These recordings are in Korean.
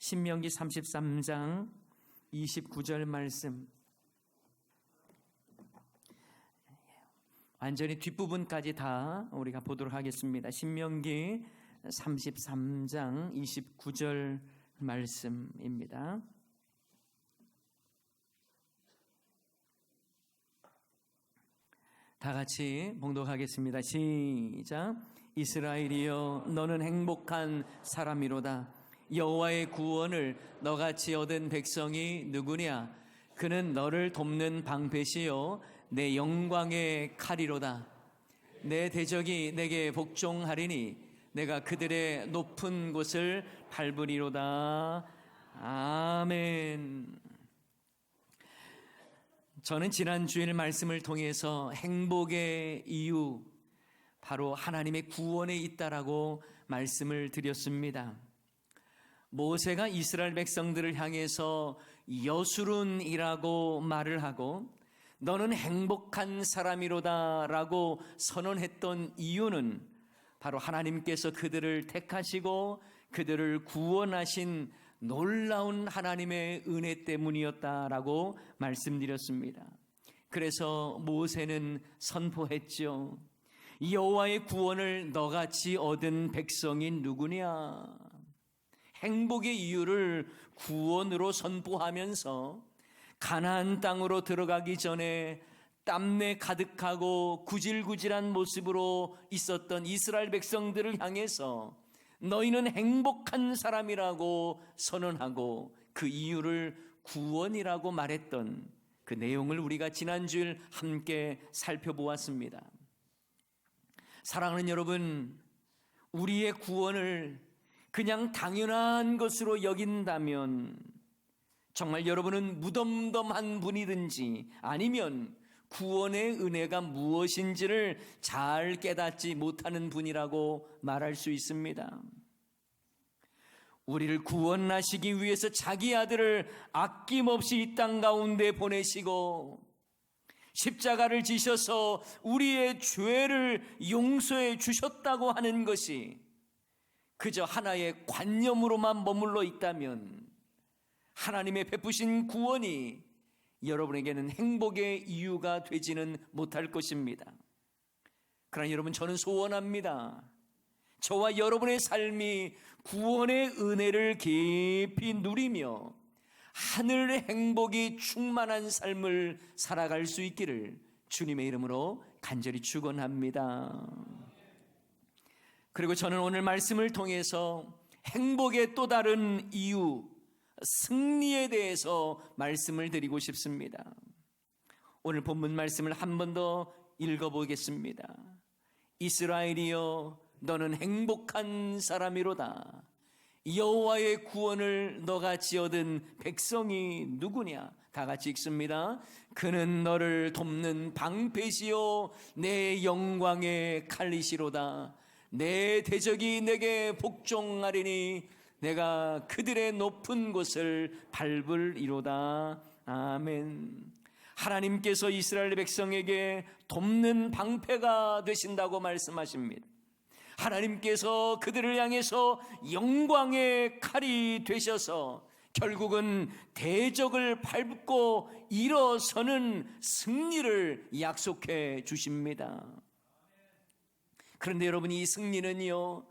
신명기 33장 29절 말씀, 완전히 뒷부분까지 다 우리가 보도록 하겠습니다. 신명기 33장 29절 말씀입니다. 다 같이 봉독하겠습니다. 시작. 이스라엘이여, 너는 행복한 사람이로다. 여호와의 구원을 너같이 얻은 백성이 누구냐? 그는 너를 돕는 방패시요 내 영광의 칼이로다. 내 대적이 내게 복종하리니 내가 그들의 높은 곳을 밟으리로다. 아멘. 저는 지난 주일 말씀을 통해서 행복의 이유, 바로 하나님의 구원에 있다라고 말씀을 드렸습니다. 모세가 이스라엘 백성들을 향해서 여수룬이라고 말을 하고 너는 행복한 사람이로다 라고 선언했던 이유는 바로 하나님께서 그들을 택하시고 그들을 구원하신 놀라운 하나님의 은혜 때문이었다라고 말씀드렸습니다. 그래서 모세는 선포했죠. 여호와의 구원을 너같이 얻은 백성이 누구냐? 행복의 이유를 구원으로 선포하면서 가나안 땅으로 들어가기 전에 땀내 가득하고 구질구질한 모습으로 있었던 이스라엘 백성들을 향해서 너희는 행복한 사람이라고 선언하고 그 이유를 구원이라고 말했던 그 내용을 우리가 지난주일 함께 살펴보았습니다. 사랑하는 여러분, 우리의 구원을 그냥 당연한 것으로 여긴다면 정말 여러분은 무덤덤한 분이든지 아니면 구원의 은혜가 무엇인지를 잘 깨닫지 못하는 분이라고 말할 수 있습니다. 우리를 구원하시기 위해서 자기 아들을 아낌없이 이 땅 가운데 보내시고 십자가를 지셔서 우리의 죄를 용서해 주셨다고 하는 것이 그저 하나의 관념으로만 머물러 있다면 하나님의 베푸신 구원이 여러분에게는 행복의 이유가 되지는 못할 것입니다. 그러나 여러분, 저는 소원합니다. 저와 여러분의 삶이 구원의 은혜를 깊이 누리며 하늘의 행복이 충만한 삶을 살아갈 수 있기를 주님의 이름으로 간절히 축원합니다. 그리고 저는 오늘 말씀을 통해서 행복의 또 다른 이유, 승리에 대해서 말씀을 드리고 싶습니다. 오늘 본문 말씀을 한 번 더 읽어보겠습니다. 이스라엘이여, 너는 행복한 사람이로다. 여호와의 구원을 너같이 얻은 백성이 누구냐? 다 같이 읽습니다. 그는 너를 돕는 방패시요 내 영광의 칼이시로다. 내 대적이 내게 복종하리니 내가 그들의 높은 곳을 밟으리로다. 아멘. 하나님께서 이스라엘 백성에게 돕는 방패가 되신다고 말씀하십니다. 하나님께서 그들을 향해서 영광의 칼이 되셔서 결국은 대적을 밟고 일어서는 승리를 약속해 주십니다. 그런데 여러분, 이 승리는요,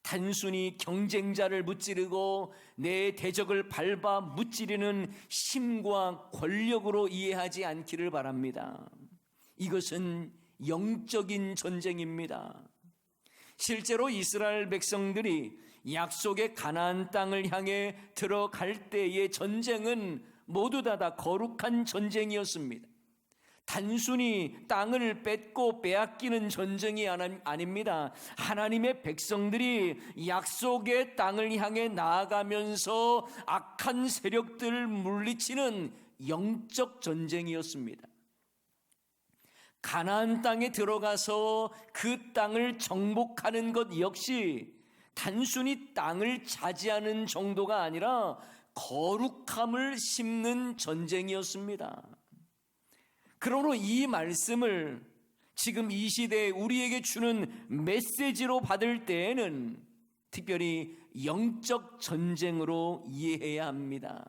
단순히 경쟁자를 무찌르고 내 대적을 밟아 무찌르는 힘과 권력으로 이해하지 않기를 바랍니다. 이것은 영적인 전쟁입니다. 실제로 이스라엘 백성들이 약속의 가나안 땅을 향해 들어갈 때의 전쟁은 모두 다 거룩한 전쟁이었습니다. 단순히 땅을 뺏고 빼앗기는 전쟁이 아닙니다. 하나님의 백성들이 약속의 땅을 향해 나아가면서 악한 세력들을 물리치는 영적 전쟁이었습니다. 가나안 땅에 들어가서 그 땅을 정복하는 것 역시 단순히 땅을 차지하는 정도가 아니라 거룩함을 심는 전쟁이었습니다. 그러므로 이 말씀을 지금 이 시대에 우리에게 주는 메시지로 받을 때에는 특별히 영적 전쟁으로 이해해야 합니다.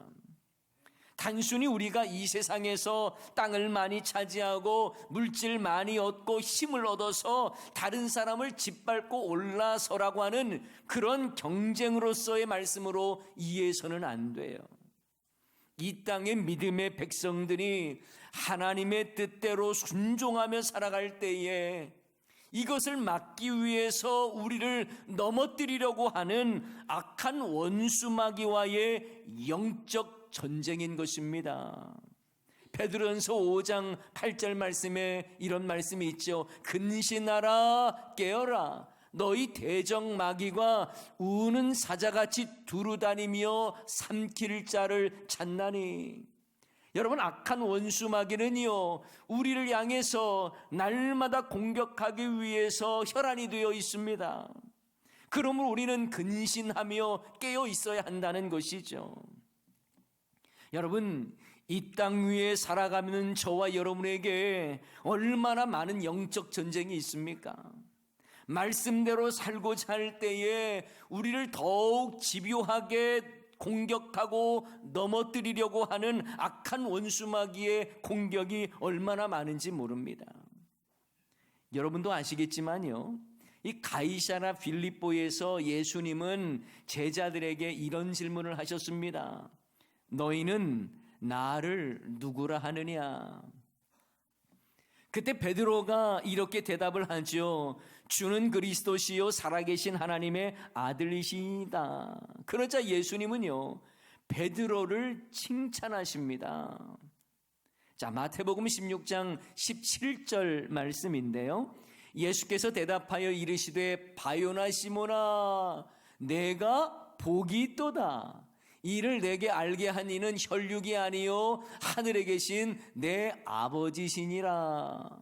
단순히 우리가 이 세상에서 땅을 많이 차지하고 물질 많이 얻고 힘을 얻어서 다른 사람을 짓밟고 올라서라고 하는 그런 경쟁으로서의 말씀으로 이해해서는 안 돼요. 이 땅의 믿음의 백성들이 하나님의 뜻대로 순종하며 살아갈 때에 이것을 막기 위해서 우리를 넘어뜨리려고 하는 악한 원수 마귀와의 영적 전쟁인 것입니다. 베드로전서 5장 8절 말씀에 이런 말씀이 있죠. 근신하라 깨어라 너희 대적 마귀가 우는 사자같이 두루다니며 삼킬 자를 찾나니. 여러분, 악한 원수 마귀는요 우리를 향해서 날마다 공격하기 위해서 혈안이 되어 있습니다. 그러므로 우리는 근신하며 깨어 있어야 한다는 것이죠. 여러분, 이 땅 위에 살아가는 저와 여러분에게 얼마나 많은 영적 전쟁이 있습니까? 말씀대로 살고자 할 때에 우리를 더욱 집요하게 공격하고 넘어뜨리려고 하는 악한 원수마귀의 공격이 얼마나 많은지 모릅니다. 여러분도 아시겠지만요, 이 가이사랴 빌립보에서 예수님은 제자들에게 이런 질문을 하셨습니다. 너희는 나를 누구라 하느냐? 그때 베드로가 이렇게 대답을 하죠. 주는 그리스도시요 살아계신 하나님의 아들이시다. 그러자 예수님은요 베드로를 칭찬하십니다. 자, 마태복음 16장 17절 말씀인데요, 예수께서 대답하여 이르시되 바요나 시모나 내가 복이 있도다. 이를 내게 알게 한 이는 혈육이 아니요 하늘에 계신 내 아버지시니라.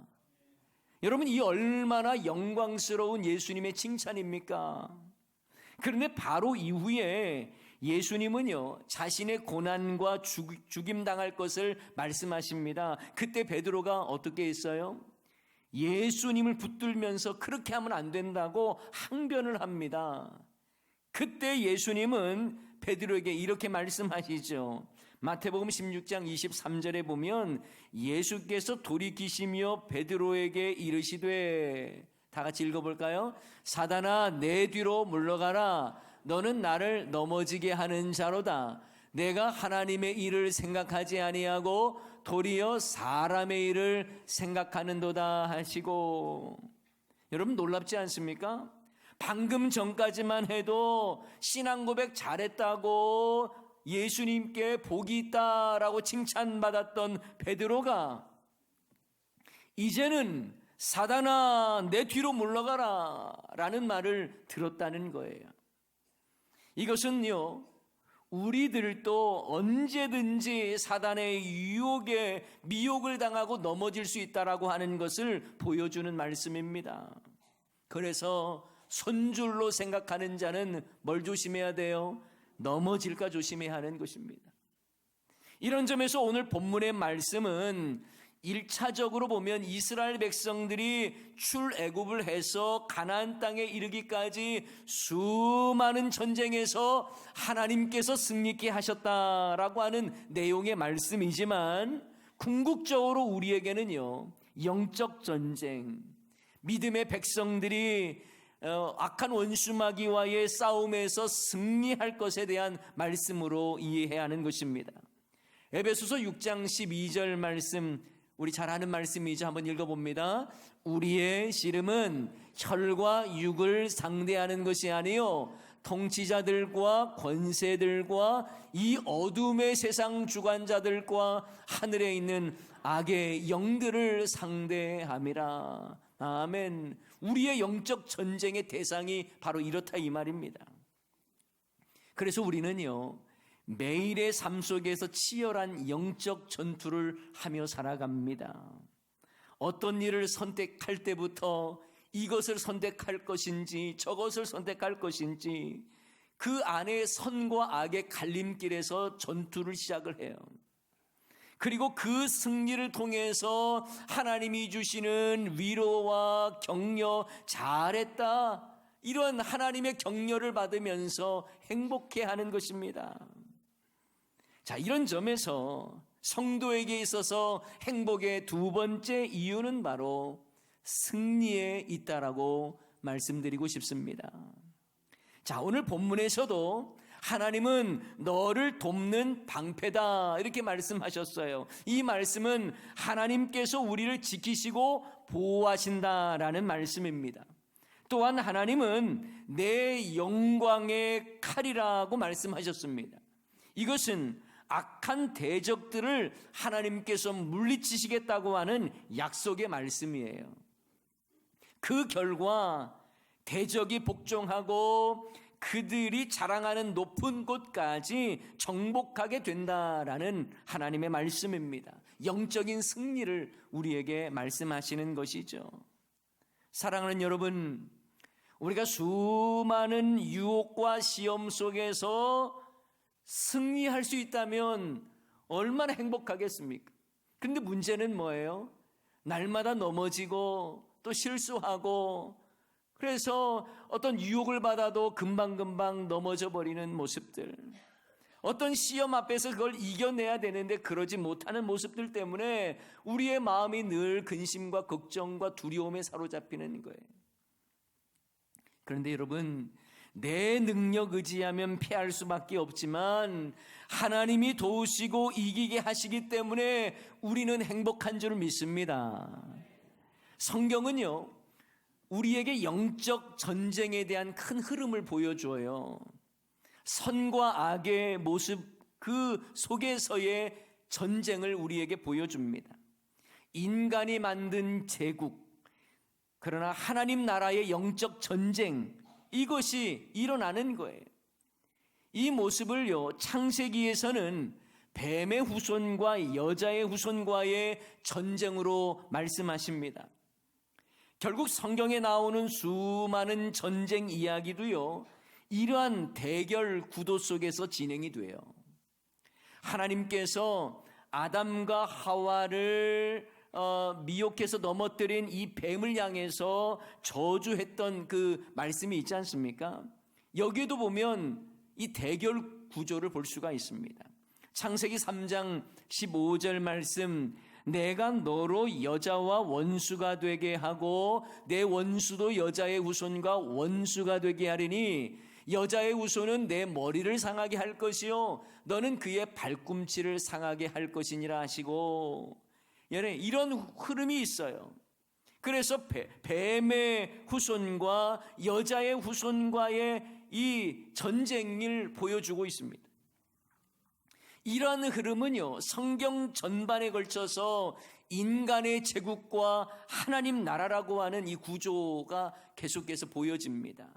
여러분, 이 얼마나 영광스러운 예수님의 칭찬입니까? 그런데 바로 이후에 예수님은요 자신의 고난과 죽임당할 것을 말씀하십니다. 그때 베드로가 어떻게 했어요? 예수님을 붙들면서 그렇게 하면 안 된다고 항변을 합니다. 그때 예수님은 베드로에게 이렇게 말씀하시죠. 마태복음 16장 23절에 보면 예수께서 돌이키시며 베드로에게 이르시되, 다 같이 읽어볼까요? 사단아 내 뒤로 물러가라. 너는 나를 넘어지게 하는 자로다. 내가 하나님의 일을 생각하지 아니하고 도리어 사람의 일을 생각하는도다 하시고. 여러분, 놀랍지 않습니까? 방금 전까지만 해도 신앙 고백 잘했다고 예수님께 복이 있다라고 칭찬받았던 베드로가 이제는 사단아 내 뒤로 물러가라 라는 말을 들었다는 거예요. 이것은요 우리들도 언제든지 사단의 유혹에 미혹을 당하고 넘어질 수 있다라고 하는 것을 보여주는 말씀입니다. 그래서 손줄로 생각하는 자는 뭘 조심해야 돼요? 넘어질까 조심해야 하는 것입니다. 이런 점에서 오늘 본문의 말씀은 1차적으로 보면 이스라엘 백성들이 출애굽을 해서 가나안 땅에 이르기까지 수많은 전쟁에서 하나님께서 승리케 하셨다라고 하는 내용의 말씀이지만, 궁극적으로 우리에게는요 영적 전쟁, 믿음의 백성들이 악한 원수마귀와의 싸움에서 승리할 것에 대한 말씀으로 이해해야 하는 것입니다. 에베소서 6장 12절 말씀, 우리 잘 아는 말씀이죠. 한번 읽어봅니다. 우리의 씨름은 혈과 육을 상대하는 것이 아니요 통치자들과 권세들과 이 어둠의 세상 주관자들과 하늘에 있는 악의 영들을 상대함이라. 아멘. 우리의 영적 전쟁의 대상이 바로 이렇다 이 말입니다. 그래서 우리는요 매일의 삶 속에서 치열한 영적 전투를 하며 살아갑니다. 어떤 일을 선택할 때부터 이것을 선택할 것인지 저것을 선택할 것인지 그 안에 선과 악의 갈림길에서 전투를 시작을 해요. 그리고 그 승리를 통해서 하나님이 주시는 위로와 격려, 잘했다, 이런 하나님의 격려를 받으면서 행복해하는 것입니다. 자, 이런 점에서 성도에게 있어서 행복의 두 번째 이유는 바로 승리에 있다라고 말씀드리고 싶습니다. 자, 오늘 본문에서도 하나님은 너를 돕는 방패다 이렇게 말씀하셨어요. 이 말씀은 하나님께서 우리를 지키시고 보호하신다라는 말씀입니다. 또한 하나님은 내 영광의 칼이라고 말씀하셨습니다. 이것은 악한 대적들을 하나님께서 물리치시겠다고 하는 약속의 말씀이에요. 그 결과 대적이 복종하고 그들이 자랑하는 높은 곳까지 정복하게 된다라는 하나님의 말씀입니다. 영적인 승리를 우리에게 말씀하시는 것이죠. 사랑하는 여러분, 우리가 수많은 유혹과 시험 속에서 승리할 수 있다면 얼마나 행복하겠습니까? 그런데 문제는 뭐예요? 날마다 넘어지고 또 실수하고, 그래서 어떤 유혹을 받아도 금방금방 넘어져 버리는 모습들, 어떤 시험 앞에서 그걸 이겨내야 되는데 그러지 못하는 모습들 때문에 우리의 마음이 늘 근심과 걱정과 두려움에 사로잡히는 거예요. 그런데 여러분, 내 능력 의지하면 패할 수밖에 없지만 하나님이 도우시고 이기게 하시기 때문에 우리는 행복한 줄 믿습니다. 성경은요, 우리에게 영적 전쟁에 대한 큰 흐름을 보여줘요. 선과 악의 모습, 그 속에서의 전쟁을 우리에게 보여줍니다. 인간이 만든 제국, 그러나 하나님 나라의 영적 전쟁, 이것이 일어나는 거예요. 이 모습을요, 창세기에서는 뱀의 후손과 여자의 후손과의 전쟁으로 말씀하십니다. 결국 성경에 나오는 수많은 전쟁 이야기도요, 이러한 대결 구도 속에서 진행이 돼요. 하나님께서 아담과 하와를 미혹해서 넘어뜨린 이 뱀을 향해서 저주했던 그 말씀이 있지 않습니까? 여기에도 보면 이 대결 구조를 볼 수가 있습니다. 창세기 3장 15절 말씀, 내가 너로 여자와 원수가 되게 하고 내 원수도 여자의 후손과 원수가 되게 하리니 여자의 후손은 내 머리를 상하게 할 것이요 너는 그의 발꿈치를 상하게 할 것이니라 하시고, 이런 흐름이 있어요. 그래서 뱀의 후손과 여자의 후손과의 이 전쟁을 보여주고 있습니다. 이러한 흐름은요, 성경 전반에 걸쳐서 인간의 제국과 하나님 나라라고 하는 이 구조가 계속해서 보여집니다.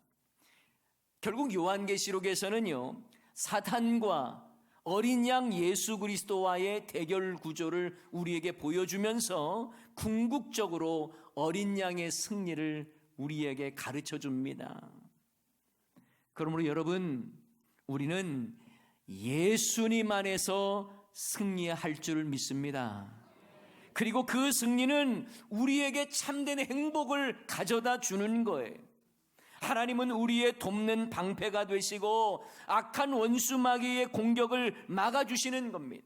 결국 요한계시록에서는요, 사탄과 어린 양 예수 그리스도와의 대결 구조를 우리에게 보여주면서 궁극적으로 어린 양의 승리를 우리에게 가르쳐 줍니다. 그러므로 여러분, 우리는 예수님 안에서 승리할 줄 믿습니다. 그리고 그 승리는 우리에게 참된 행복을 가져다 주는 거예요. 하나님은 우리의 돕는 방패가 되시고 악한 원수 마귀의 공격을 막아주시는 겁니다.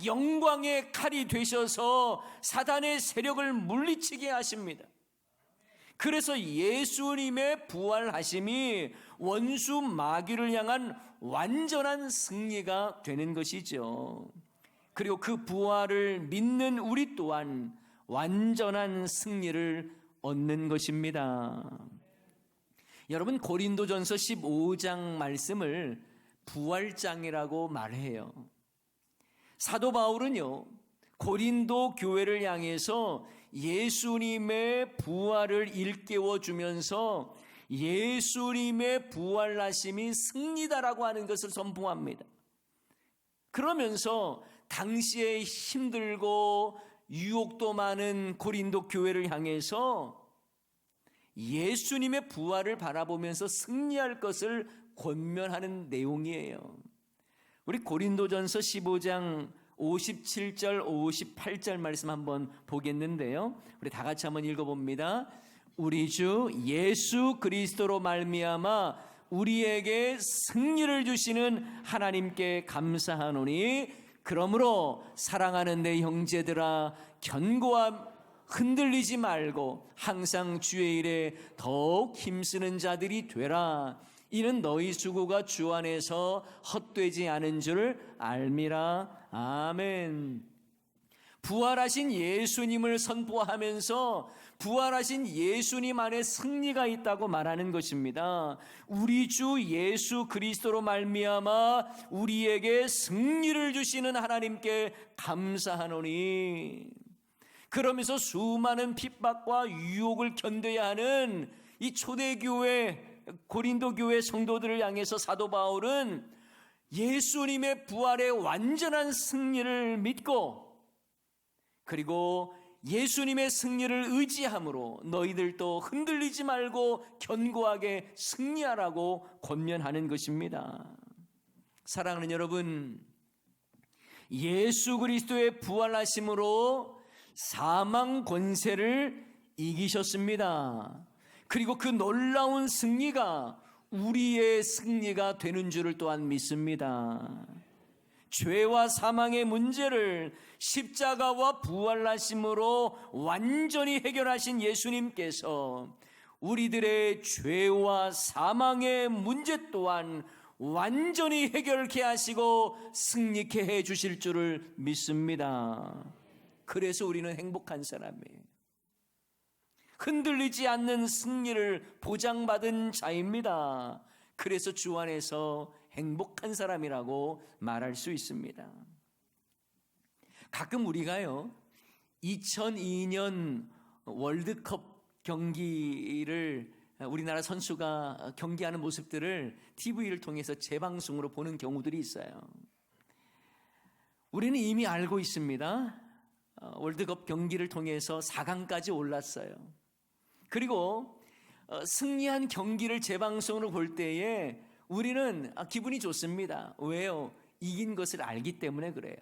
영광의 칼이 되셔서 사단의 세력을 물리치게 하십니다. 그래서 예수님의 부활하심이 원수 마귀를 향한 완전한 승리가 되는 것이죠. 그리고 그 부활을 믿는 우리 또한 완전한 승리를 얻는 것입니다. 여러분, 고린도전서 15장 말씀을 부활장이라고 말해요. 사도 바울은요, 고린도 교회를 향해서 예수님의 부활을 일깨워 주면서 예수님의 부활하심이 승리다라고 하는 것을 선포합니다. 그러면서 당시에 힘들고 유혹도 많은 고린도 교회를 향해서 예수님의 부활을 바라보면서 승리할 것을 권면하는 내용이에요. 우리 고린도전서 15장 57절 58절 말씀 한번 보겠는데요, 우리 다 같이 한번 읽어봅니다. 우리 주 예수 그리스도로 말미암아 우리에게 승리를 주시는 하나님께 감사하노니, 그러므로 사랑하는 내 형제들아, 견고함 흔들리지 말고 항상 주의 일에 더욱 힘쓰는 자들이 되라. 이는 너희 수고가 주 안에서 헛되지 않은 줄 알미라. 아멘. 부활하신 예수님을 선포하면서 부활하신 예수님 안에 승리가 있다고 말하는 것입니다. 우리 주 예수 그리스도로 말미암아 우리에게 승리를 주시는 하나님께 감사하노니, 그러면서 수많은 핍박과 유혹을 견뎌야 하는 이 초대교회 고린도 교회 성도들을 향해서 사도 바울은 예수님의 부활의 완전한 승리를 믿고, 그리고 예수님의 승리를 의지함으로 너희들도 흔들리지 말고 견고하게 승리하라고 권면하는 것입니다. 사랑하는 여러분, 예수 그리스도의 부활하심으로 사망 권세를 이기셨습니다. 그리고 그 놀라운 승리가 우리의 승리가 되는 줄을 또한 믿습니다. 죄와 사망의 문제를 십자가와 부활하심으로 완전히 해결하신 예수님께서 우리들의 죄와 사망의 문제 또한 완전히 해결케 하시고 승리케 해 주실 줄을 믿습니다. 그래서 우리는 행복한 사람이에요. 흔들리지 않는 승리를 보장받은 자입니다. 그래서 주 안에서 행복한 사람이라고 말할 수 있습니다. 가끔 우리가요, 2002년 월드컵 경기를 우리나라 선수가 경기하는 모습들을 TV를 통해서 재방송으로 보는 경우들이 있어요. 우리는 이미 알고 있습니다. 월드컵 경기를 통해서 4강까지 올랐어요. 그리고 승리한 경기를 재방송으로 볼 때에 우리는 기분이 좋습니다. 왜요? 이긴 것을 알기 때문에 그래요.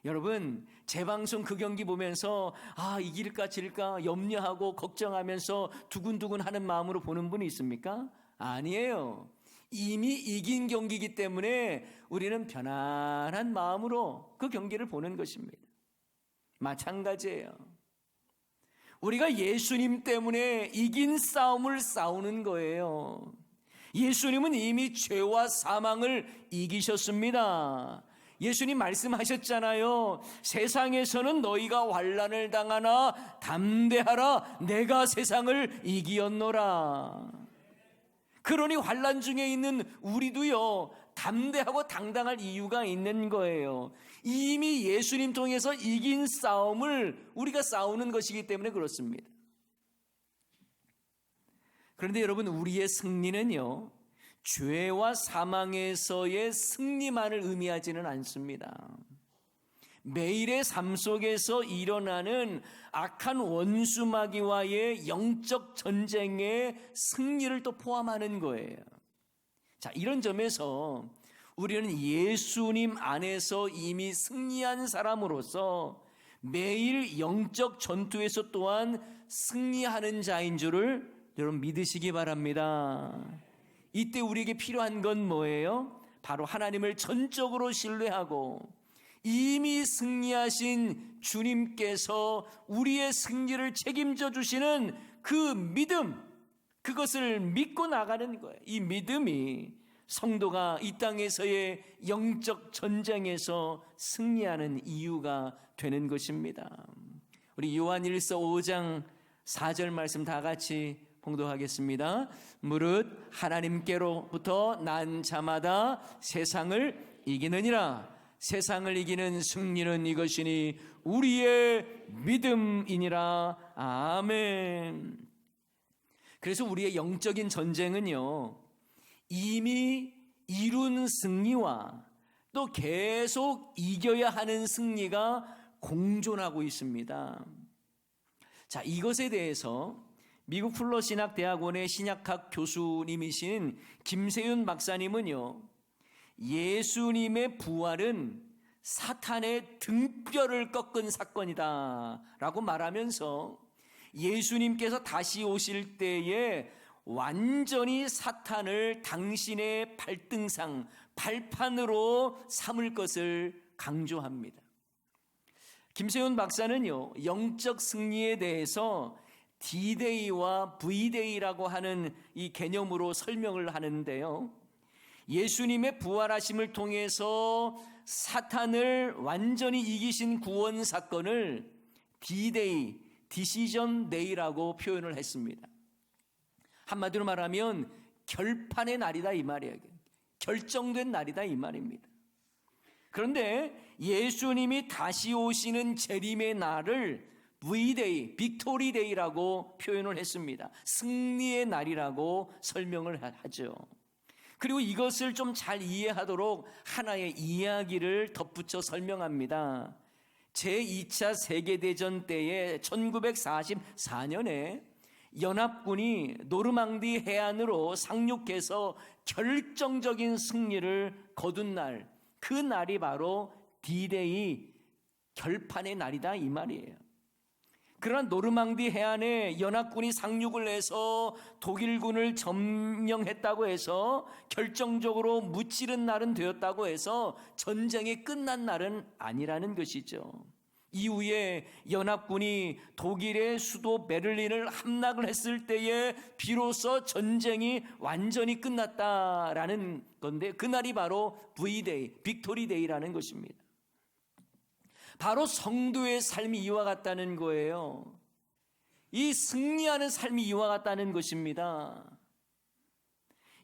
여러분, 재방송 그 경기 보면서 이길까 질까 염려하고 걱정하면서 두근두근 하는 마음으로 보는 분이 있습니까? 아니에요. 이미 이긴 경기이기 때문에 우리는 편안한 마음으로 그 경기를 보는 것입니다. 마찬가지예요. 우리가 예수님 때문에 이긴 싸움을 싸우는 거예요. 예수님은 이미 죄와 사망을 이기셨습니다. 예수님 말씀하셨잖아요. 세상에서는 너희가 환난을 당하나 담대하라, 내가 세상을 이기었노라. 그러니 환난 중에 있는 우리도요, 담대하고 당당할 이유가 있는 거예요. 이미 예수님 통해서 이긴 싸움을 우리가 싸우는 것이기 때문에 그렇습니다. 그런데 여러분, 우리의 승리는요, 죄와 사망에서의 승리만을 의미하지는 않습니다. 매일의 삶 속에서 일어나는 악한 원수마귀와의 영적 전쟁의 승리를 또 포함하는 거예요. 자, 이런 점에서 우리는 예수님 안에서 이미 승리한 사람으로서 매일 영적 전투에서 또한 승리하는 자인 줄을 여러분 믿으시기 바랍니다. 이때 우리에게 필요한 건 뭐예요? 바로 하나님을 전적으로 신뢰하고 이미 승리하신 주님께서 우리의 승리를 책임져 주시는 그 믿음, 그것을 믿고 나가는 거예요. 이 믿음이 성도가 이 땅에서의 영적 전쟁에서 승리하는 이유가 되는 것입니다. 우리 요한일서 5장 4절 말씀 다 같이 봉독하겠습니다. 무릇 하나님께로부터 난 자마다 세상을 이기느니라. 세상을 이기는 승리는 이것이니 우리의 믿음이니라. 아멘. 그래서 우리의 영적인 전쟁은요, 이미 이룬 승리와 또 계속 이겨야 하는 승리가 공존하고 있습니다. 자, 이것에 대해서 미국 풀러신학대학원의 신약학 교수님이신 김세윤 박사님은요, 예수님의 부활은 사탄의 등뼈를 꺾은 사건이다 라고 말하면서 예수님께서 다시 오실 때에 완전히 사탄을 당신의 발등상, 발판으로 삼을 것을 강조합니다. 김세훈 박사는요, 영적 승리에 대해서 D-Day와 V-Day라고 하는 이 개념으로 설명을 하는데요, 예수님의 부활하심을 통해서 사탄을 완전히 이기신 구원 사건을 D-Day, Decision Day라고 표현을 했습니다. 한마디로 말하면 결판의 날이다 이 말이에요. 결정된 날이다 이 말입니다. 그런데 예수님이 다시 오시는 재림의 날을 V-Day, Victory Day라고 표현을 했습니다. 승리의 날이라고 설명을 하죠. 그리고 이것을 좀 잘 이해하도록 하나의 이야기를 덧붙여 설명합니다. 제2차 세계대전 때에 1944년에 연합군이 노르망디 해안으로 상륙해서 결정적인 승리를 거둔 날, 그 날이 바로 D-Day, 결판의 날이다 이 말이에요. 그러나 노르망디 해안에 연합군이 상륙을 해서 독일군을 점령했다고 해서 결정적으로 무찌른 날은 되었다고 해서 전쟁이 끝난 날은 아니라는 것이죠. 이후에 연합군이 독일의 수도 베를린을 함락을 했을 때에 비로소 전쟁이 완전히 끝났다라는 건데, 그날이 바로 V-Day, 빅토리 데이라는 것입니다. 바로 성도의 삶이 이와 같다는 거예요. 이 승리하는 삶이 이와 같다는 것입니다.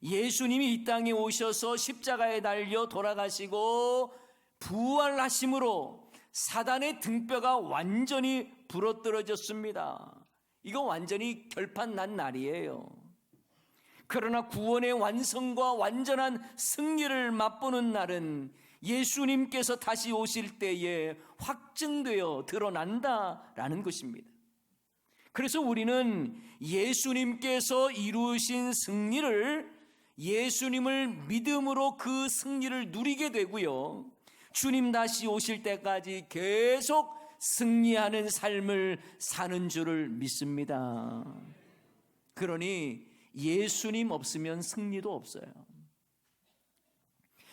예수님이 이 땅에 오셔서 십자가에 달려 돌아가시고 부활하심으로 사단의 등뼈가 완전히 부러뜨려졌습니다. 이거 완전히 결판 난 날이에요. 그러나 구원의 완성과 완전한 승리를 맛보는 날은 예수님께서 다시 오실 때에 확증되어 드러난다라는 것입니다. 그래서 우리는 예수님께서 이루신 승리를, 예수님을 믿음으로 그 승리를 누리게 되고요, 주님 다시 오실 때까지 계속 승리하는 삶을 사는 줄을 믿습니다. 그러니 예수님 없으면 승리도 없어요.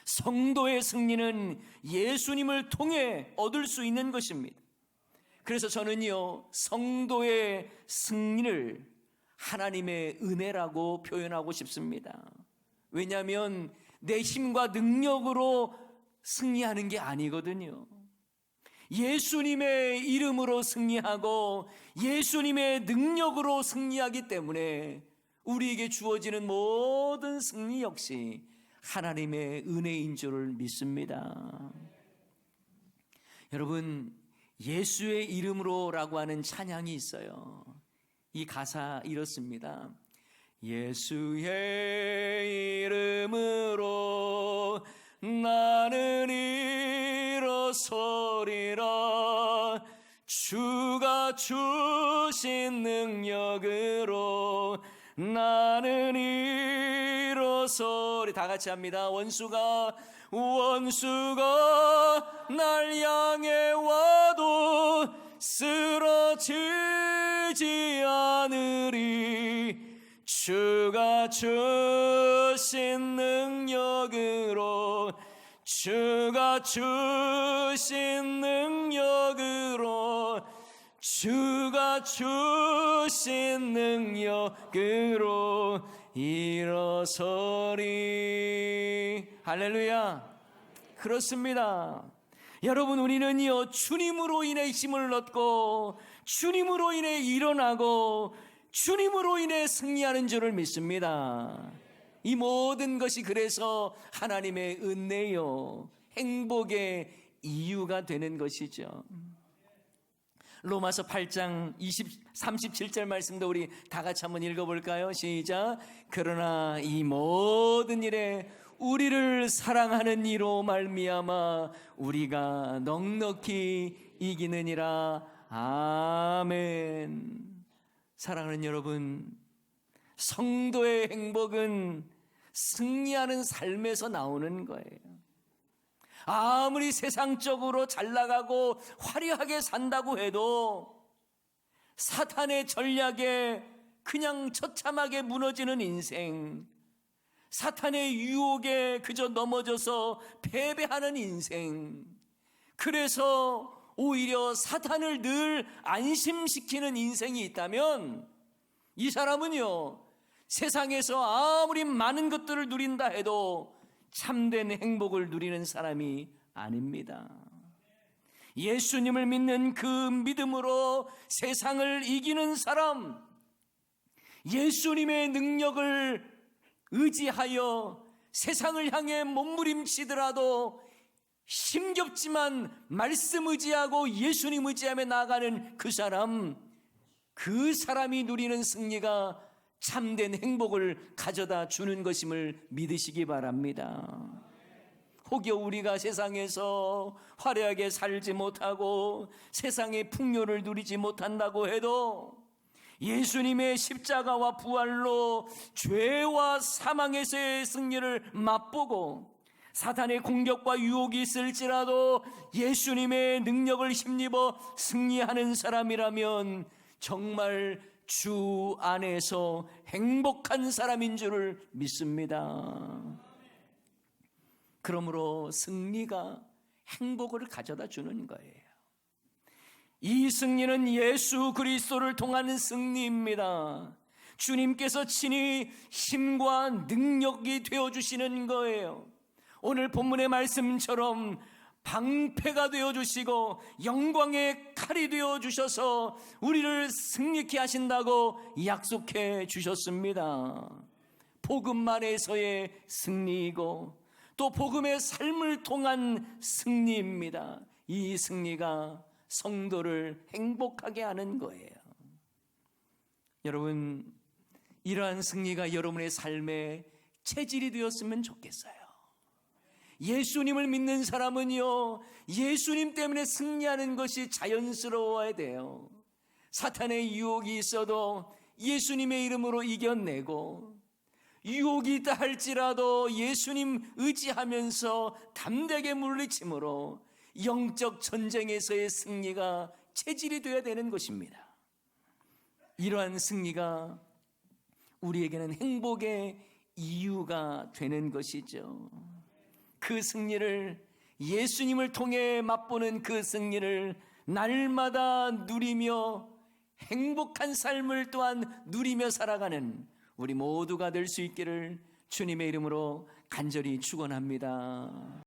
성도의 승리는 예수님을 통해 얻을 수 있는 것입니다. 그래서 저는요, 성도의 승리를 하나님의 은혜라고 표현하고 싶습니다. 왜냐하면 내 힘과 능력으로 승리하는 게 아니거든요. 예수님의 이름으로 승리하고 예수님의 능력으로 승리하기 때문에 우리에게 주어지는 모든 승리 역시 하나님의 은혜인 줄을 믿습니다. 여러분, 예수의 이름으로라고 하는 찬양이 있어요. 이 가사 이렇습니다. 예수의 이름으로 나는 일어서리라. 주가 주신 능력으로 나는 일어서리. 다 같이 합니다. 원수가 날 향해 와도 쓰러지지 않으리. 주가 주신 능력으로, 주가 주신 능력으로, 주가 주신 능력으로 일어서리. 할렐루야. 그렇습니다. 여러분, 우리는요, 주님으로 인해 힘을 얻고 주님으로 인해 일어나고 주님으로 인해 승리하는 줄을 믿습니다. 이 모든 것이 그래서 하나님의 은혜요, 행복의 이유가 되는 것이죠. 로마서 8장 37절 말씀도 우리 다 같이 한번 읽어볼까요? 시작. 그러나 이 모든 일에 우리를 사랑하는 이로 말미암아 우리가 넉넉히 이기느니라. 아멘. 사랑하는 여러분, 성도의 행복은 승리하는 삶에서 나오는 거예요. 아무리 세상적으로 잘 나가고 화려하게 산다고 해도 사탄의 전략에 그냥 처참하게 무너지는 인생, 사탄의 유혹에 그저 넘어져서 패배하는 인생, 그래서 오히려 사탄을 늘 안심시키는 인생이 있다면 이 사람은요, 세상에서 아무리 많은 것들을 누린다 해도 참된 행복을 누리는 사람이 아닙니다. 예수님을 믿는 그 믿음으로 세상을 이기는 사람, 예수님의 능력을 의지하여 세상을 향해 몸부림치더라도 힘겹지만 말씀 의지하고 예수님 의지하며 나아가는 그 사람이 누리는 승리가 참된 행복을 가져다 주는 것임을 믿으시기 바랍니다. 혹여 우리가 세상에서 화려하게 살지 못하고 세상의 풍요를 누리지 못한다고 해도 예수님의 십자가와 부활로 죄와 사망에서의 승리를 맛보고 사탄의 공격과 유혹이 있을지라도 예수님의 능력을 힘입어 승리하는 사람이라면 정말 주 안에서 행복한 사람인 줄을 믿습니다. 그러므로 승리가 행복을 가져다 주는 거예요. 이 승리는 예수 그리스도를 통한 승리입니다. 주님께서 친히 힘과 능력이 되어주시는 거예요. 오늘 본문의 말씀처럼 방패가 되어주시고 영광의 칼이 되어주셔서 우리를 승리케 하신다고 약속해 주셨습니다. 복음 안에서의 승리이고 또 복음의 삶을 통한 승리입니다. 이 승리가 성도를 행복하게 하는 거예요. 여러분, 이러한 승리가 여러분의 삶의 체질이 되었으면 좋겠어요. 예수님을 믿는 사람은요, 예수님 때문에 승리하는 것이 자연스러워야 돼요. 사탄의 유혹이 있어도 예수님의 이름으로 이겨내고, 유혹이 있다 할지라도 예수님 의지하면서 담대하게 물리침으로 영적 전쟁에서의 승리가 체질이 되어야 되는 것입니다. 이러한 승리가 우리에게는 행복의 이유가 되는 것이죠. 그 승리를, 예수님을 통해 맛보는 그 승리를 날마다 누리며 행복한 삶을 또한 누리며 살아가는 우리 모두가 될 수 있기를 주님의 이름으로 간절히 축원합니다.